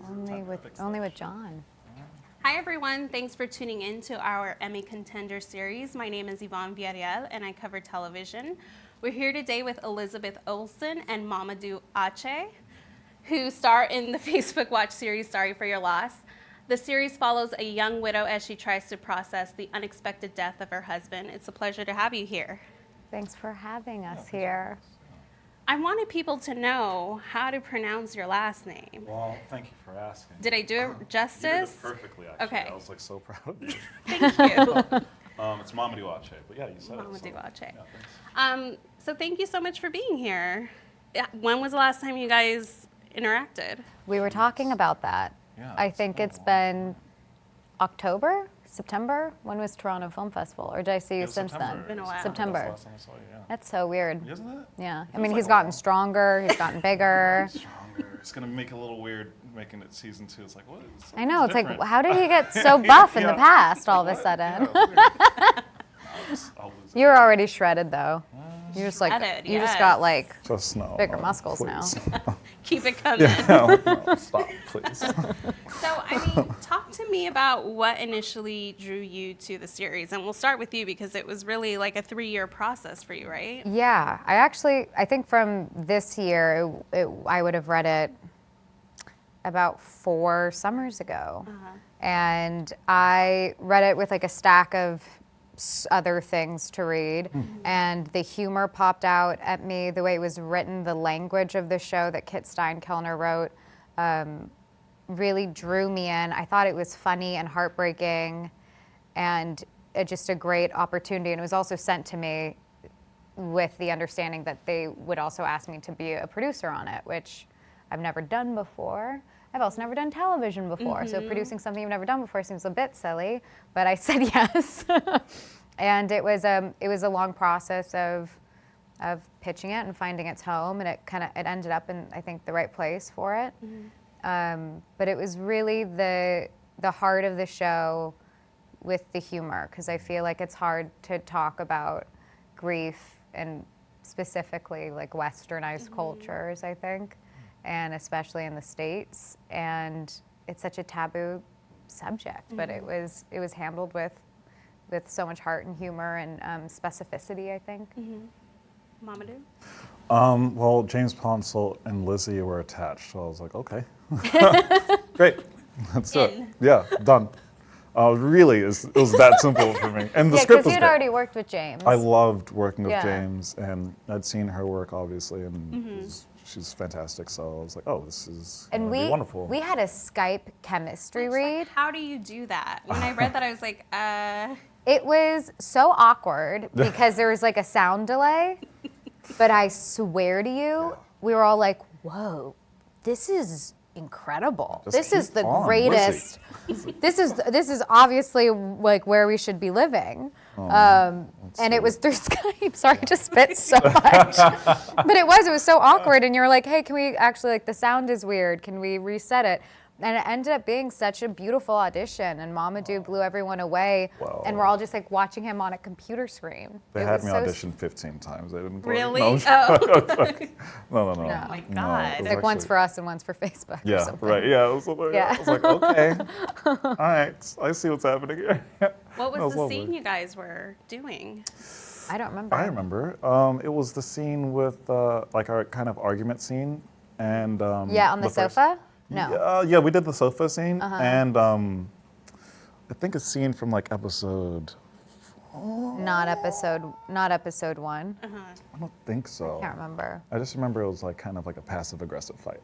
Only with John. Hi everyone, thanks for tuning in to our Emmy Contender series. My name is Yvonne Villareal and I cover television. We're here today with Elizabeth Olsen and Mamoudou Athie, who star in the Facebook Watch series Sorry for Your Loss. The series follows a young widow as she tries to process the unexpected death of her husband. It's a pleasure to have you here. Thanks for having us here. I wanted people to know how to pronounce your last name. Well, thank you for asking. Did I do it justice? You did it perfectly, actually. Okay. I was like so proud of you. Thank you. It's Mamoudou Athie, but yeah, you said Mamoudou it. Athie. Yeah, thanks. So thank you so much for being here. When was the last time you guys interacted? We were talking about that. Yeah, I think it's been October, September. When was Toronto Film Festival? Or did I see you It was since September. then? Been a while. September. That's the last time I saw you, yeah. That's so weird. Isn't it? Yeah. I Feels mean, like he's a gotten while. stronger. He's gotten bigger. Stronger. It's going to make it a little weird making it season 2. It's like, what? I know. It's like, different. how did he get so buff in the Yeah. past all of a What? sudden? Yeah, weird. I'll lose it. You're already shredded, though. You just Shredded, you just yes. got like Just no. bigger no, muscles please. Keep it coming. Yeah, no, stop, please. So, I mean, talk to me about what initially drew you to the series. And we'll start with you because it was really like a 3-year process for you, right? Yeah, I think from this year, I would have read it about 4 summers ago. And I read it with like a stack of other things to read. And the humor popped out at me, the way it was written, the language of the show that Kit Steinkellner wrote really drew me in. I thought it was funny and heartbreaking and just a great opportunity. And it was also sent to me with the understanding that they would also ask me to be a producer on it, which I've never done before. I've also never done television before, so producing something you've never done before seems a bit silly, but I said yes. And it was a long process of pitching it and finding its home, and it ended up in, I think, the right place for it. But it was really the heart of the show with the humor, because I feel like it's hard to talk about grief and specifically like westernized cultures, I think, and especially in the States. And it's such a taboo subject, but it was handled with so much heart and humor and specificity, I think. Mamoudou? Well, James Ponsel and Lizzie were attached, so I was like, okay. Great. That's it. In. Yeah, done. Really, it was that simple for me. And the Yeah, script because was you'd great. already worked with James. I loved working with Yeah. James, and I'd seen her work, obviously, and she's fantastic, so I was like, oh, this is And gonna be wonderful. we had a Skype chemistry read. Like, how do you do that? When I read that, I was like, It was so awkward because there was like a sound delay, but I swear to you, we were all like, whoa, this is incredible. Just This is keep the on, greatest. This is obviously like where we should be living. And it was through Skype. Sorry to spit so much. But it was so awkward. And you're like, hey, can we actually, like, the sound is weird. Can we reset it? And it ended up being such a beautiful audition. And Mamoudou blew everyone away. Wow. And we're all just like watching him on a computer screen. They It had was me so audition 15 times. They didn't. really? No, Oh. no. No. Oh my No, God. it was like one's actually- for us and one's for Facebook or Yeah, something. right. Yeah, it was, Yeah. I was like, okay, all right, I see what's happening here. What That was the lovely. scene you guys were doing? I don't remember. I remember. It was the scene with like our kind of argument scene, and Yeah, on the first- sofa? No. Yeah, we did the sofa scene, and I think a scene from like episode. Not episode 1. I don't think so. Can't remember. I just remember it was like kind of like a passive aggressive fight.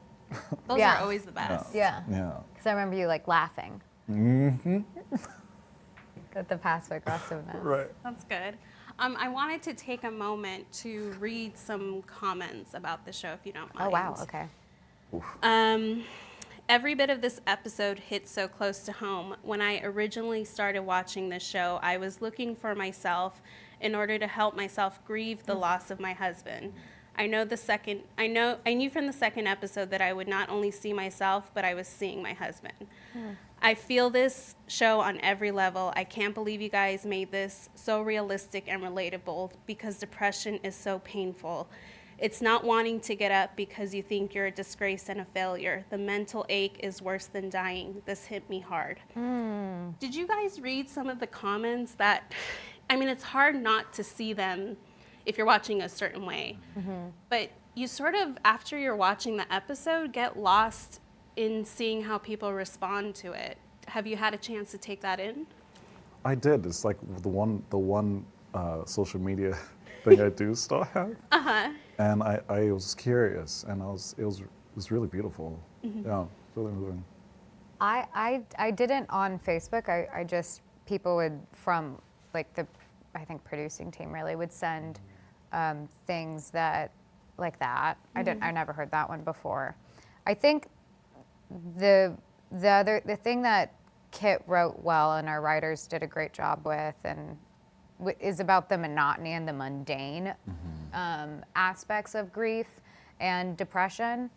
Those Yeah. are always the best. Yeah. Yeah. Because I remember you like laughing. Mm-hmm. At the passive aggressiveness. Right. That's good. I wanted to take a moment to read some comments about the show, if you don't mind. Oh wow, okay. Every bit of this episode hits so close to home. When I originally started watching this show, I was looking for myself in order to help myself grieve the loss of my husband. I knew from the second episode that I would not only see myself, but I was seeing my husband. I feel this show on every level. I can't believe you guys made this so realistic and relatable because depression is so painful. It's not wanting to get up because you think you're a disgrace and a failure. The mental ache is worse than dying. This hit me hard. Did you guys read some of the comments that, I mean, it's hard not to see them if you're watching a certain way, but you sort of, after you're watching the episode, get lost in seeing how people respond to it. Have you had a chance to take that in? I did. It's like the one social media thing I do still have. And I was curious, and it was really beautiful. Yeah, really moving. I didn't on Facebook. I just, people would, from like the, I think producing team really would send things that, like that. I never heard that one before. I think the thing that Kit wrote well and our writers did a great job with, and is about the monotony and the mundane aspects of grief and depression,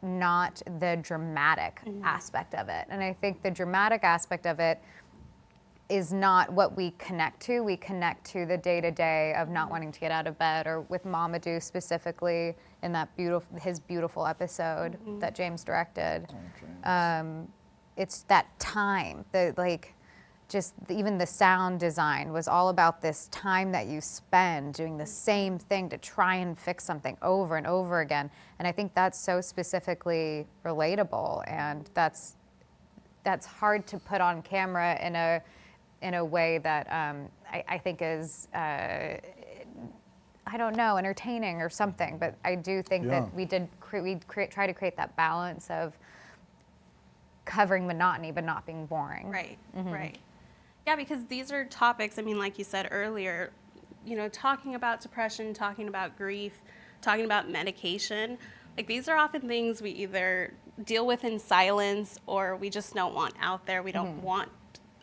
not the dramatic aspect of it. And I think the dramatic aspect of it is not what we connect to. We connect to the day-to-day of not wanting to get out of bed, or with Mamoudou specifically in that his beautiful episode that James directed. It's that time, even the sound design was all about this time that you spend doing the same thing to try and fix something over and over again. And I think that's so specifically relatable, and that's hard to put on camera in a way that I think is, I don't know, entertaining or something. But I do think that we try to create that balance of covering monotony but not being boring. Right, right. Yeah, because these are topics, I mean, like you said earlier, you know, talking about depression, talking about grief, talking about medication, like these are often things we either deal with in silence or we just don't want out there. We don't want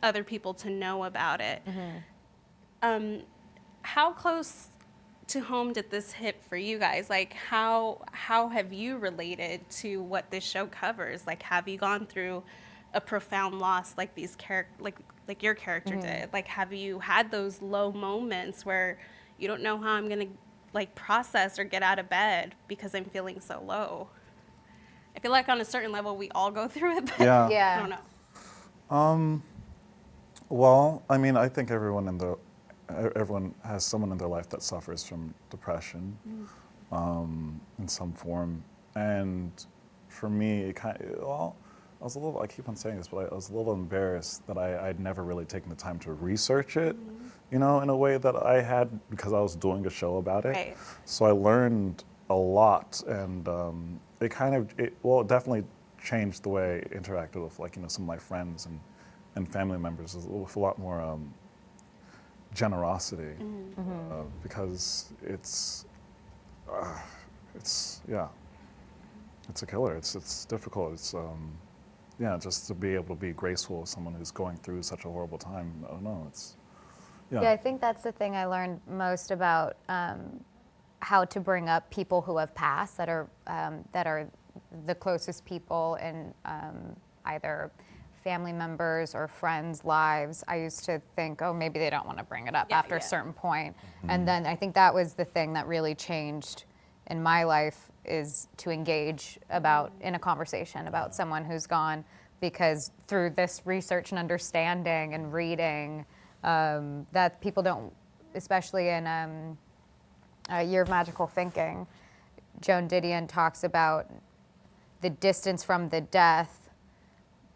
other people to know about it. How close to home did this hit for you guys? Like, how have you related to what this show covers? Like, have you gone through a profound loss like these like your character did? Like, have you had those low moments where you don't know how I'm gonna like process or get out of bed because I'm feeling so low? I feel like on a certain level we all go through it, but Yeah. I don't know. Well, I mean, I think everyone has someone in their life that suffers from depression in some form. And for me, I was a little, I keep on saying this, but I was a little embarrassed that I'd never really taken the time to research it, you know, in a way that I had, because I was doing a show about it. Right. So I learned a lot, and it definitely changed the way I interacted with, like, you know, some of my friends and family members with a lot more generosity, because it's a killer. It's difficult. It's just to be able to be graceful with someone who's going through such a horrible time. I don't know. Yeah, I think that's the thing I learned most about how to bring up people who have passed, that are the closest people in either family members or friends' lives. I used to think, oh, maybe they don't want to bring it up after a certain point. And then I think that was the thing that really changed in my life, is to engage in a conversation about someone who's gone, because through this research and understanding and reading, that people don't, especially in A Year of Magical Thinking, Joan Didion talks about the distance from the death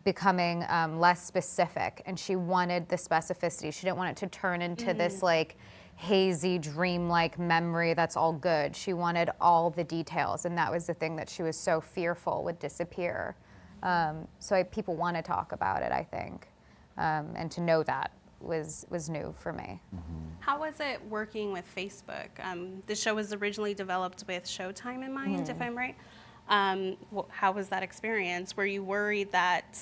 becoming less specific, and she wanted the specificity. She didn't want it to turn into this like hazy, dreamlike memory that's all good. She wanted all the details, and that was the thing that she was so fearful would disappear. People want to talk about it, I think, and to know that was new for me. How was it working with Facebook? The show was originally developed with Showtime in mind, if I'm right. How was that experience? Were you worried that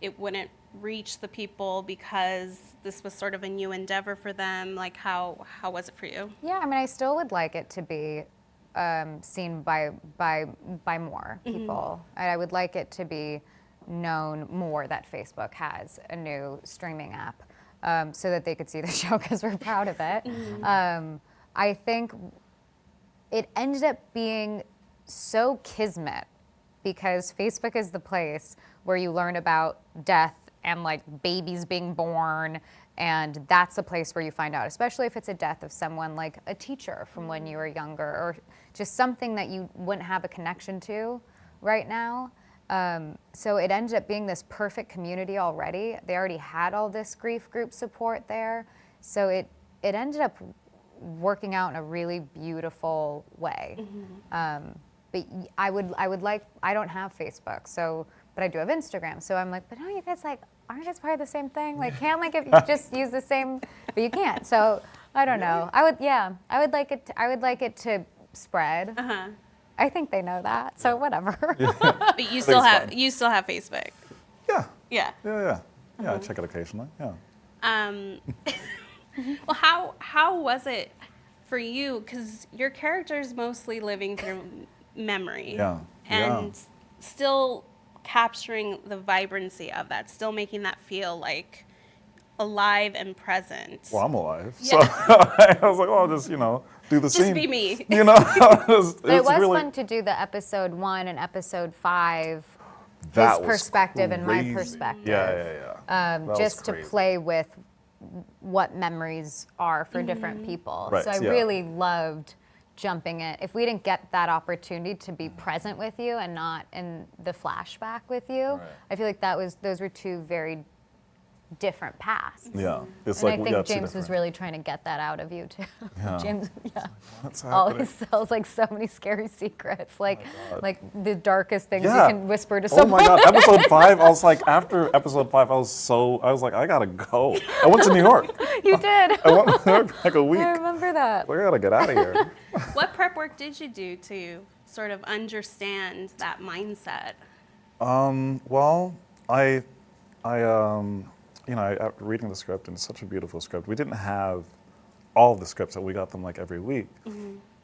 it wouldn't reach the people because this was sort of a new endeavor for them? Like, how was it for you? Yeah, I mean, I still would like it to be seen by more people. I would like it to be known more that Facebook has a new streaming app, so that they could see the show, because we're proud of it. I think it ended up being so kismet because Facebook is the place where you learn about death and like babies being born, and that's the place where you find out, especially if it's a death of someone like a teacher from when you were younger, or just something that you wouldn't have a connection to right now. So it ended up being this perfect community already. They already had all this grief group support there. So it ended up working out in a really beautiful way. But I don't have Facebook, so, but I do have Instagram. So I'm like, but no, you guys like, aren't you guys part of the same thing? Like, can't like if you just use the same, but you can't. So I don't know. I would like it to spread. I think they know that, so whatever. But you still have Facebook. Yeah. Yeah. Yeah. I check it occasionally. Yeah. Well, how was it for you? Because your character is mostly living through memory. Yeah. And still capturing the vibrancy of that, still making that feel like alive and present. Well, I'm alive, Yeah. so I was like, oh, I'll just do the scene. Just be me. But it was really fun to do the episode 1 and episode 5. That his was perspective and my crazy. perspective. Yeah. That was Just to crazy. play with what memories are for different people. Right, So I yeah. really loved jumping in. If we didn't get that opportunity to be present with you and not in the flashback with you, Right. I feel like those were two very different paths. Yeah, it's And like I we think got two James was different- really trying to get that out of you too. Yeah. James, What's happening? always tells like so many scary secrets, like God. the darkest things Yeah. you can wwhisper to Oh someone. my God! Episode 5, I was like, after episode 5, I was like, I gotta go. I went to New York. You did. I went to New York for like a week. I remember that. Like, I gotta get out of here. What prep work did you do to sort of understand that mindset? Well, after reading the script, and it's such a beautiful script, we didn't have all of the scripts, that we got them like every week.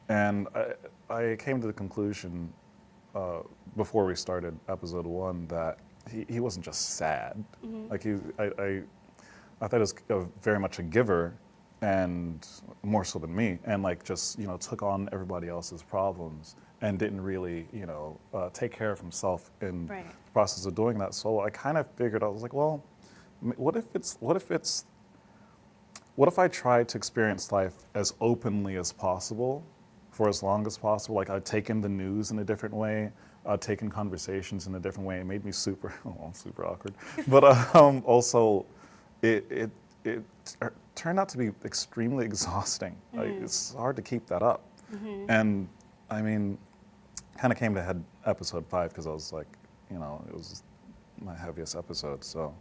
And I came to the conclusion before we started episode 1 that he wasn't just sad. Like I thought he was very much a giver, and more so than me, and like just took on everybody else's problems and didn't really take care of himself in Right. the process of doing that. So I kind of figured, I was like, well, what if I tried to experience life as openly as possible for as long as possible? Like, I'd take in the news in a different way, I'd take in conversations in a different way. It made me super awkward. But also, it turned out to be extremely exhausting. Like, it's hard to keep that up. And I mean, kind of came to head episode 5 because I was like, it was my heaviest episode. So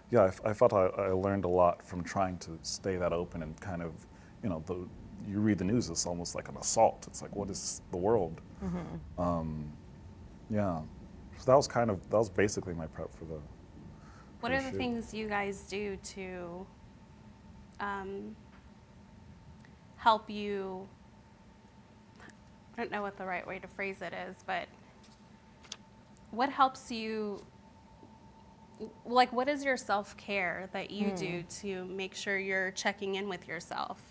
yeah, I felt I learned a lot from trying to stay that open, and kind of, you read the news, it's almost like an assault. It's like, what is the world? Yeah. So that was basically my prep for the What are the shoot. things you guys do to help you? I don't know what the right way to phrase it is, but what helps you? Like, what is your self-care that you do to make sure you're checking in with yourself?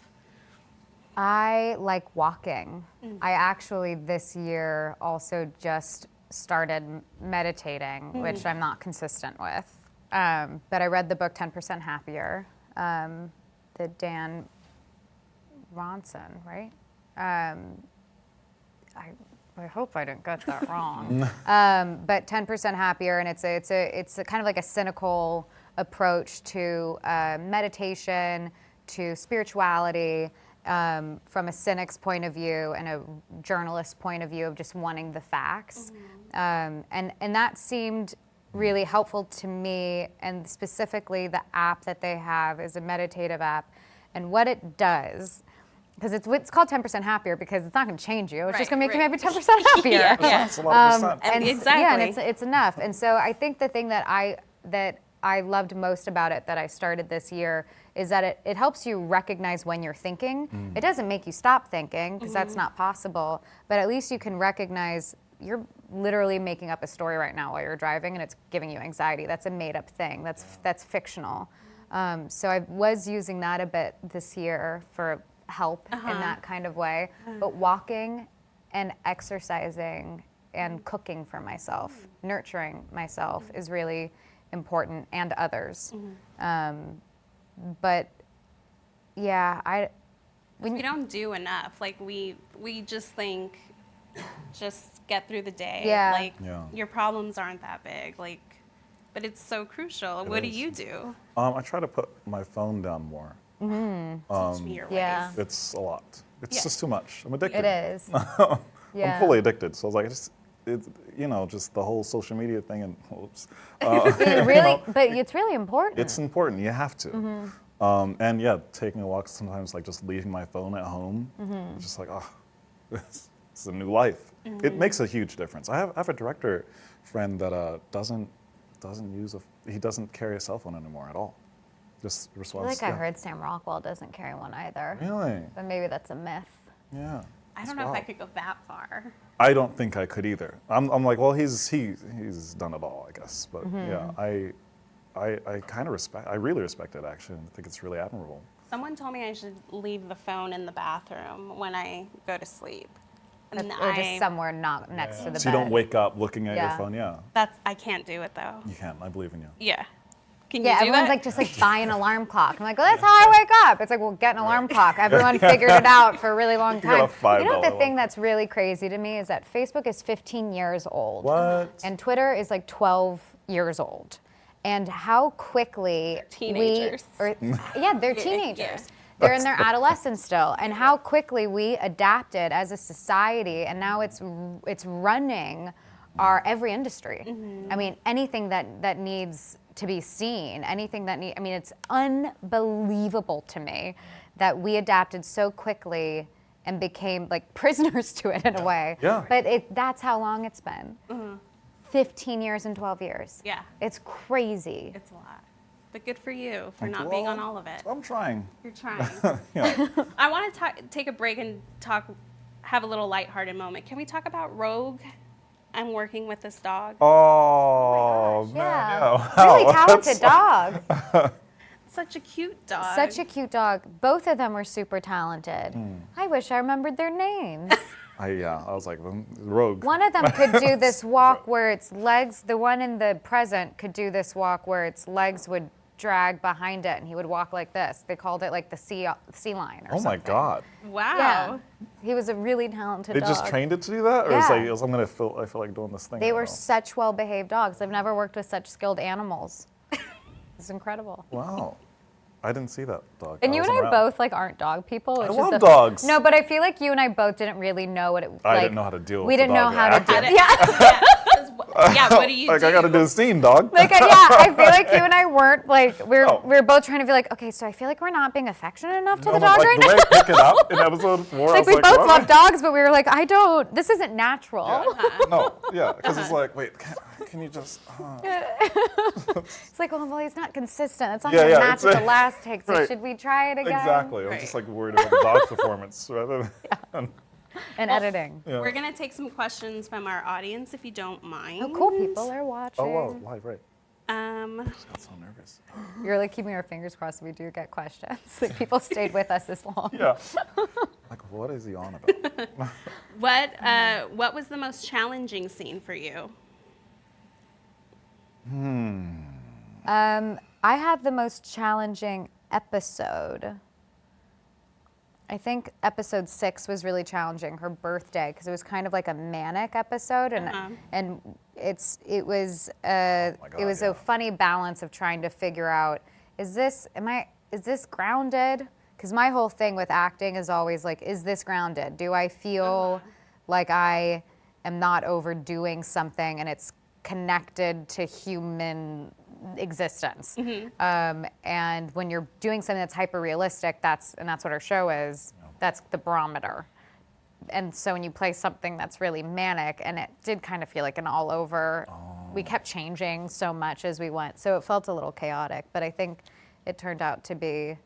I like walking. I actually this year also just started meditating, which I'm not consistent with. But I read the book 10% Happier, the Dan Ronson, right? I hope I didn't get that wrong. But 10% Happier, and it's a kind of like a cynical approach to meditation, to spirituality, from a cynic's point of view and a journalist's point of view of just wanting the facts. And that seemed really helpful to me, and specifically the app that they have is a meditative app. And what it does, because it's called 10% Happier because it's not going to change you. It's just going to make you maybe 10% happier. Yeah. That's a lot of percent. And exactly. Yeah, and it's enough. And so I think the thing that I loved most about it that I started this year is that it helps you recognize when you're thinking. It doesn't make you stop thinking, because that's not possible, but at least you can recognize you're literally making up a story right now while you're driving, and it's giving you anxiety. That's a made up thing. That's fictional. So I was using that a bit this year for help in that kind of way. But walking and exercising and cooking for myself, nurturing myself is really important, and others. But yeah, We don't do enough. Like we just think, just get through the day. Yeah. Like Yeah. your problems aren't that big. Like, but it's so crucial. What do is. you do? I try to put my phone down more. Teach me your yeah. ways. It's a lot. It's Yeah. just too much. I'm addicted. it is. Yeah. I'm fully addicted. So I was like, just the whole social media thing and oops. It really, but it's really important. It's important. You have to. And yeah, taking a walk sometimes, like just leaving my phone at home, it's just like, this is a new life. It makes a huge difference. I have a director friend that doesn't carry a cell phone anymore at all. Just I responds. feel like I heard Sam Rockwell doesn't carry one either. Really? But maybe that's a myth. Yeah. I don't know if I could go that far. I don't think I could either. I'm like, well, he's done it all, I guess. But yeah, I kind of I really respect it actually, and I think it's really admirable. Someone told me I should leave the phone in the bathroom when I go to sleep. And Or just somewhere not next to the bed. So you don't wake up looking at your Yeah. phone. Yeah, I can't do it though. you can. I believe in you. Yeah. Can Yeah, you do everyone's that? like, just like buy an alarm clock. I'm like, well, that's how I wake up. It's like, well, get an alarm clock. Everyone figured it out for a really long got a time. You know $5 what the thing that's really crazy to me is that Facebook is 15 years old. What? And Twitter is like 12 years old. And how quickly Teenagers. yeah, they're teenagers. They're in their adolescence still. And how quickly we adapted as a society, and now it's running our every industry. I mean, anything that needs to be seen, it's unbelievable to me that we adapted so quickly and became like prisoners to it in a way. Yeah. But that's how long it's been. 15 years and 12 years. Yeah. It's crazy. It's a lot. But good for you for not being on all of it. I'm trying. You're trying. Yeah. I want to take a break and have a little lighthearted moment. Can we talk about Rogue? I'm working with this dog. Oh, man. Yeah. Yeah. Really Wow. talented dog. Such a cute dog. Such a cute dog. Both of them were super talented. I wish I remembered their names. I was like, Rogue. One of them could do this walk where its legs, the one in the present could do this walk where its legs would drag behind it and he would walk like this. They called it like the sea line or Oh my something. God. Wow. Yeah. He was a really talented They dog. just trained it to do that? Or Yeah. I feel like doing this thing. They I were don't know. such well-behaved dogs. I've never worked with such skilled animals. It's incredible. Wow. I didn't see that dog. And you and wasn't I around. both like aren't dog people. Which I is love the, dogs. No, but I feel like you and I both didn't really know what it like. I didn't know how to deal with We the didn't know dog how to do reacting. it. Yeah. Yeah, what do you Like, do? I gotta do the scene, dog. Like, yeah, I feel like you and I weren't like No. we were both trying to be like, okay, so I feel like we're not being affectionate enough to No, the but, dog like, right the now. way I pick it up in episode 4, I Like was we like, both what? love dogs, but we were like, this isn't natural. No, yeah, because it's like, wait, can you just? It's like, well, he's not consistent. It's not Yeah, gonna yeah, match it's with the a- last take. So right. should we try it again? Exactly. I'm just like worried about the dog's performance rather than. And editing. Yeah. We're going to take some questions from our audience if you don't mind. Oh, cool. People are watching. Oh wow, live, right? Um, I just got so nervous. You're like keeping our fingers crossed if we do get questions. Like people stayed with us this long. Yeah. Like, what is he on about? what was the most challenging scene for you? I have the most challenging episode. I think episode 6 was really challenging, her birthday, because it was kind of like a manic episode, and it was my God, a funny balance of trying to figure out is this grounded? Because my whole thing with acting is always like, is this grounded? Do I feel like I am not overdoing something and it's connected to human existence? And when you're doing something that's hyper realistic, that's what our show is. That's the barometer. And so when you play something that's really manic, and it did kind of feel like an all over, we kept changing so much as we went, so it felt a little chaotic. But I think it turned out to be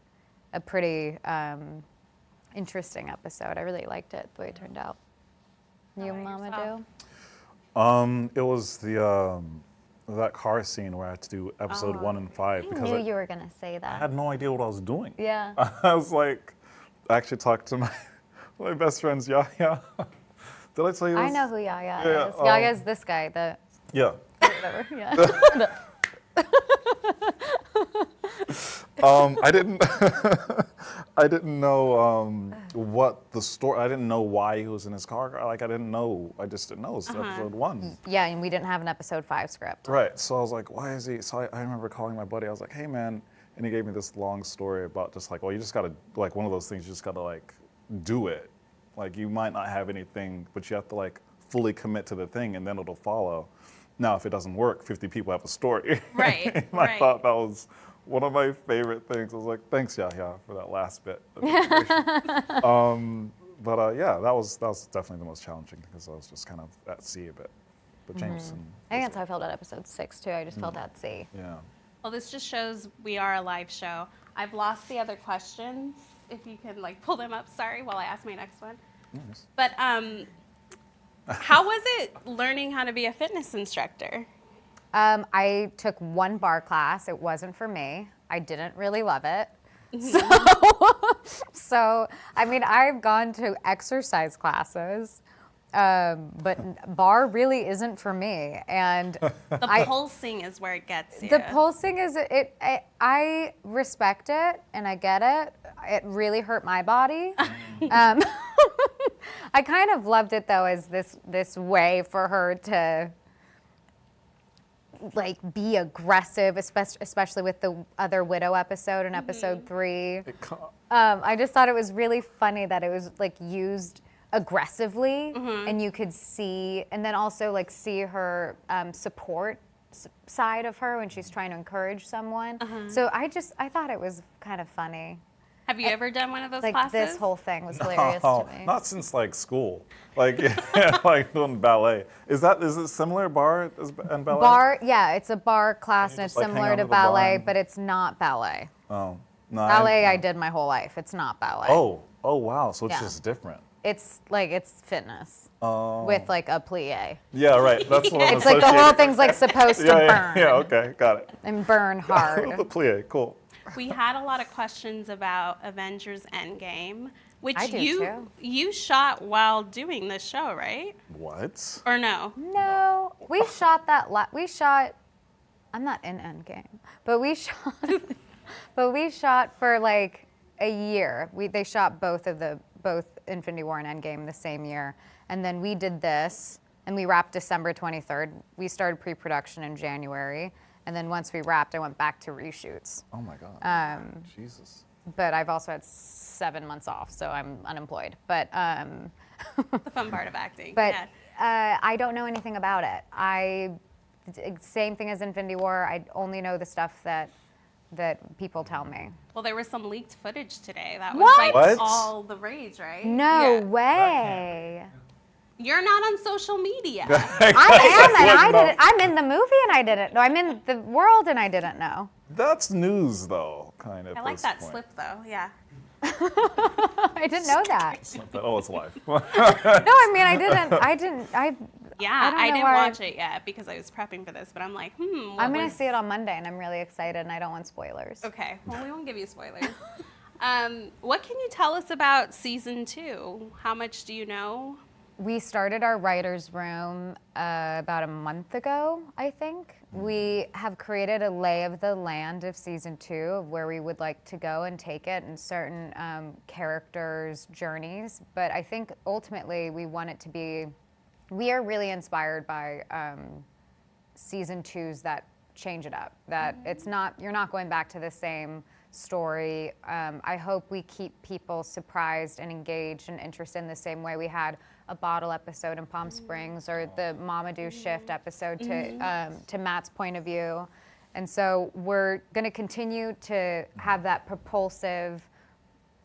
a pretty interesting episode. I really liked it the way it turned out. You, Mamoudou? It was that car scene where I had to do episode 1 and 5 I because knew you were gonna say I that. had no idea what I was doing. Yeah. I was like, I actually talked to my best friends, Yahya, Did I tell you this? I know who Yaya Yeah, is. Yaya is this guy, the Yeah. whatever. Yeah. I didn't. I didn't know what the story. I didn't know why he was in his car. Like I didn't know. I just didn't know. It's episode 1. Yeah, and we didn't have an episode 5 script. Right. So I was like, why is he? So I remember calling my buddy. I was like, hey man, and he gave me this long story about just like, well, you just gotta like one of those things. You just gotta like do it. Like you might not have anything, but you have to like fully commit to the thing, and then it'll follow. Now, if it doesn't work, 50 people have a story. Right. And I right. thought that was one of my favorite things. I was like, thanks, Yahya, for that last bit of information. But yeah, that was definitely the most challenging because I was just kind of at sea a bit. But Jameson. I think that's how I felt at episode 6 too. I just felt at sea. Yeah. Well, this just shows we are a live show. I've lost the other questions. If you can like pull them up, sorry, while I ask my next one. Nice. But how was it learning how to be a fitness instructor? I took 1 bar class. It wasn't for me. I didn't really love it. So, I mean, I've gone to exercise classes, but bar really isn't for me. And The pulsing is where it gets you. the pulsing is I respect it and I get it. It really hurt my body. I kind of loved it though as this way for her to like be aggressive, especially with the other widow episode in episode 3. I just thought it was really funny that it was like used aggressively, and you could see, and then also like see her support side of her when she's trying to encourage someone. So I thought it was kind of funny. Have you ever done one of those Like classes? this whole thing was hilarious to me. Not since like school, like like doing ballet. Is it similar bar and ballet? Bar, yeah, it's a bar class and it's just, like, hang similar out to at the bar ballet, and- but it's not ballet. Oh no. Ballet I did my whole life. It's not ballet. Oh wow. So it's Yeah. just different. It's like it's fitness Oh. with like a plie. Yeah, right. That's what I'm It's like the whole associating. thing's like supposed to burn Yeah. Okay, got it. and burn hard. The plie, cool. We had a lot of questions about Avengers Endgame, which I do, too. you shot while doing this show, right? What? Or no? No, we shot that. We shot. I'm not in Endgame, but we shot. But we shot for like a year. They shot both Infinity War and Endgame the same year, and then we did this, and we wrapped December 23rd. We started pre-production in January, and then once we wrapped, I went back to reshoots. Oh my God. Jesus. But I've also had 7 months off, so I'm unemployed. But The fun part of acting. But yeah. I don't know anything about it. Same thing as Infinity War. I only know the stuff that people tell me. Well, there was some leaked footage today. That was What? like What? all the rage, right? No Yeah. way. You're not on social media. I am, and I No. didn't. I'm in the movie, and I didn't know. I'm in the world, and I didn't know. That's news, though, kind of. I like that slip, though. Yeah. I didn't know that. Oh, it's live. No, I mean, I didn't. Yeah, don't I know didn't why- watch it yet because I was prepping for this, but I'm like, I'm gonna see it on Monday, and I'm really excited, and I don't want spoilers. Okay, well, we won't give you spoilers. What can you tell us about season 2? How much do you know? We started our writer's room about a month ago, I think. We have created a lay of the land of season 2 of where we would like to go and take it and certain characters' journeys. But I think ultimately we want it to be, we are really inspired by season 2s that change it up. That it's not, you're not going back to the same story. I hope we keep people surprised and engaged and interested in the same way we had a bottle episode in Palm Springs or the Mamoudou shift episode to Matt's point of view. And so we're going to continue to have that propulsive,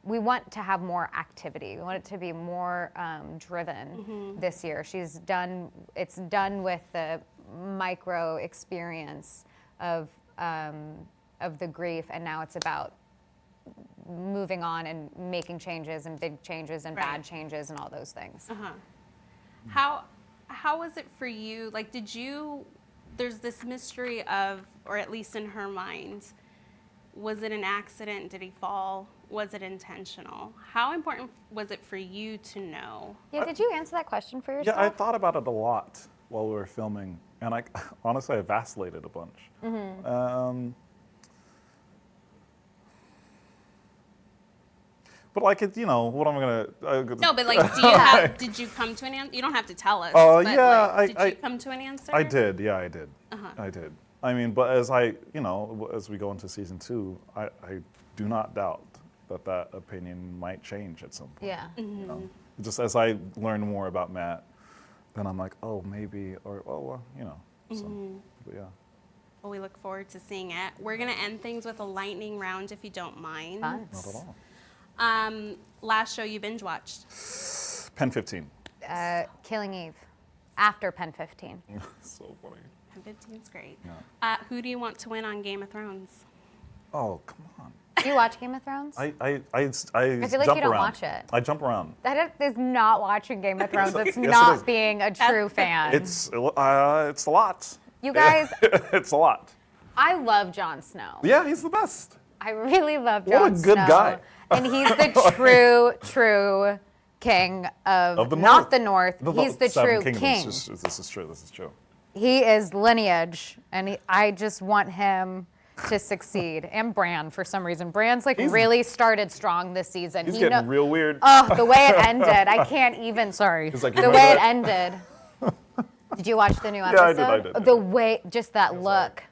we want to have more activity. We want it to be more driven this year. It's done with the micro experience of the grief, and now it's about moving on and making changes and big changes and bad changes and all those things. How was it for you? Like, there's this mystery of, or at least in her mind, Was it an accident? Did he fall? Was it intentional? How important was it for you to know? Yeah, did you answer that question for yourself? Yeah, I thought about it a lot while we were filming, and I honestly I vacillated a bunch. But like it, what am I gonna? No, but like, did you come to an answer? You don't have to tell us. Oh, but yeah, like, did you come to an answer? I did. Yeah, I did. I did. I mean, but as as we go into season 2, I do not doubt that opinion might change at some point. Yeah. Just as I learn more about Matt, then I'm like, oh, maybe, or So, but yeah. Well, we look forward to seeing it. We're gonna end things with a lightning round, if you don't mind. Fun. Not at all. Last show you binge watched? Pen 15. Killing Eve. After Pen 15. So funny. 15's great. Yeah. Who do you want to win on Game of Thrones? Oh, come on. Do you watch Game of Thrones? I feel like jump you don't around. watch it. I jump around. That is not watching Game of Thrones. It's Yes, it not is. being a true fan. It's a lot. You guys, It's a lot. I love Jon Snow. Yeah, he's the best. I really love What a Jon good Snow. guy. And he's the true king of the not North. the North. He's the Seven true Kingdoms. king. This is true. He is lineage, and I just want him to succeed. And Bran, for some reason. Bran's really started strong this season. He's getting real weird. Oh, the way it ended. I can't even, sorry. He's like, The "You way know it what?" ended. Did you watch the new Yeah, I episode? did. The way, just that look.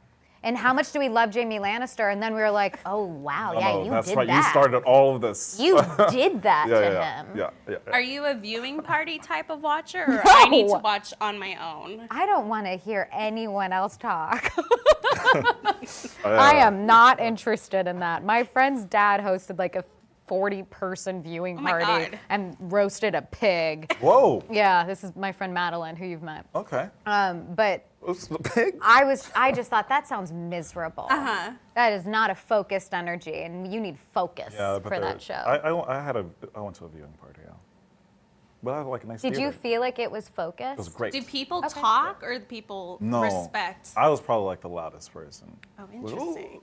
And how much do we love Jamie Lannister? And then we were like, oh, wow, yeah, No, you that's did right. that. You started all of this. You did that to yeah, him. yeah. Are you a viewing party type of watcher, or I need to watch on my own? I don't want to hear anyone else talk. I am not interested in that. My friend's dad hosted like a 40-person viewing my party God. and roasted a pig. Whoa. Yeah, this is my friend Madeline, who you've met. Okay. But What's the pig? I just thought that sounds miserable. Uh-huh. That is not a focused energy, and you need focus Yeah, but for that show. I went to a viewing party. Yeah. But I had like a nice Did you theater. feel like it was focused? It was great. Do people Okay. talk, or do people No. respect? I was probably like the loudest person. Oh, interesting.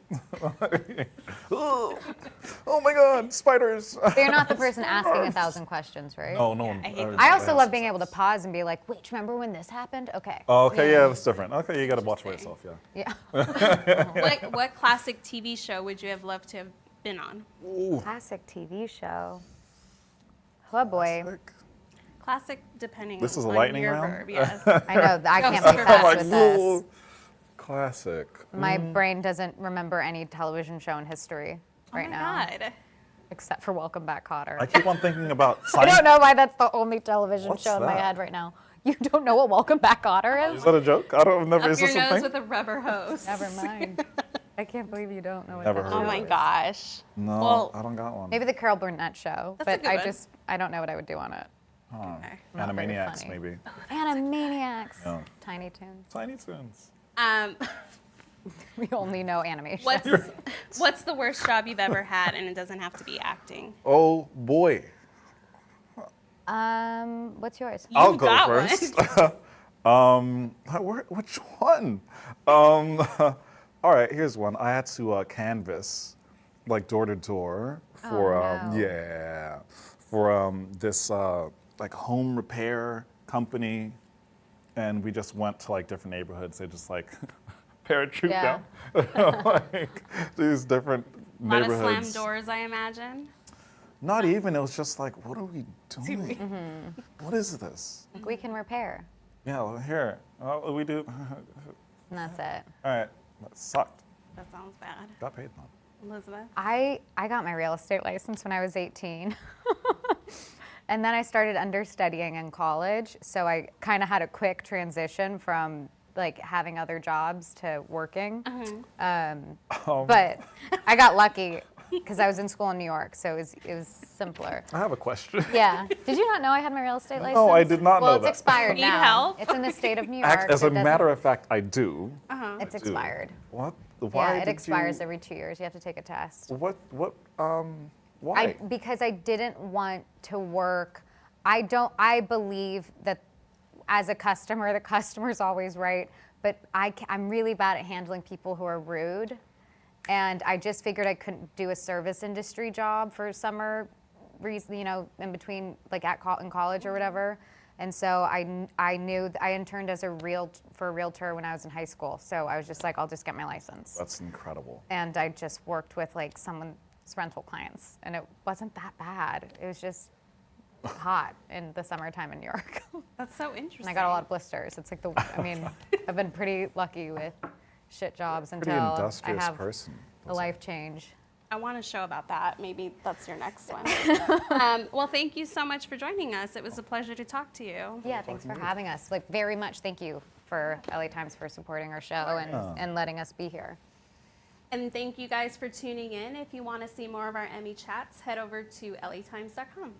Oh my God, spiders! But you're not the person asking 1,000 questions, right? No one. I hate I also love being able to pause and be like, wait, remember when this happened? Okay. Oh, okay, yeah, that's different. Okay, you got to watch by yourself, yeah. Yeah. What classic TV show would you have loved to have been on? Classic TV show. Oh boy. Classic, depending This is a on lightning your round? verb, yes. I know, I Go can't be super fast fast. with this. Ooh, classic. My brain doesn't remember any television show in history right Oh my now, God. except for Welcome Back, Kotter. I keep on thinking about I don't science. know why that's the only television What's show in my that? head right now. You don't know what Welcome Back, Kotter is? Is that a joke? I don't never. Up Is your this nose something? with a rubber hose. Never mind. I can't believe you don't know what Never that heard show Oh of my is. gosh. No, Well, I don't got one. Maybe the Carol Burnett show, That's a but good one. I don't know what I would do on it. Okay. Not very Animaniacs, funny. maybe. Animaniacs. No. Tiny Toons. Tiny Toons. We only know animation. What's the worst job you've ever had, and it doesn't have to be acting? Oh boy. What's yours? I'll go got one. first. Which one? All right, here's one. I had to canvas, like door to door, for no. for this like home repair company, and we just went to like different neighborhoods. They just like parachute Yeah. down, like these different A lot of neighborhoods. slam doors, I imagine. Not even. It was just like, what are we doing? Mm-hmm. What is this? Like we can repair. Yeah, well, here. We do. And that's it. All right. That sucked. That sounds bad. Got paid though. Elizabeth? I got my real estate license when I was 18. And then I started understudying in college. So I kind of had a quick transition from like having other jobs to working. But I got lucky because I was in school in New York. So it was simpler. I have a question. Yeah. Did you not know I had my real estate license? No, I did not well, know it's that. expired Need now. help? It's in the state of New York. As so a it doesn't- matter of fact, I do. it's I do. expired. What? Why Yeah, it did expires you, every 2 years. You have to take a test. What? Why? Because I didn't want to work. I believe that as a customer, the customer's always right. But I'm really bad at handling people who are rude. And I just figured I couldn't do a service industry job for summer reason, in between, like in college or whatever. And so I knew I interned as a realtor when I was in high school. So I was just like, I'll just get my license. That's incredible. And I just worked with like someone's rental clients, and it wasn't that bad. It was just hot in the summertime in New York. That's so interesting. And I got a lot of blisters. It's like I've been pretty lucky with shit jobs Pretty until I industrious have person. a life change. I want a show about that. Maybe that's your next one. Well, thank you so much for joining us. It was a pleasure to talk to you. Yeah, thanks for having us. Like, very much thank you for LA Times for supporting our show and letting us be here. And thank you guys for tuning in. If you want to see more of our Emmy chats, head over to latimes.com.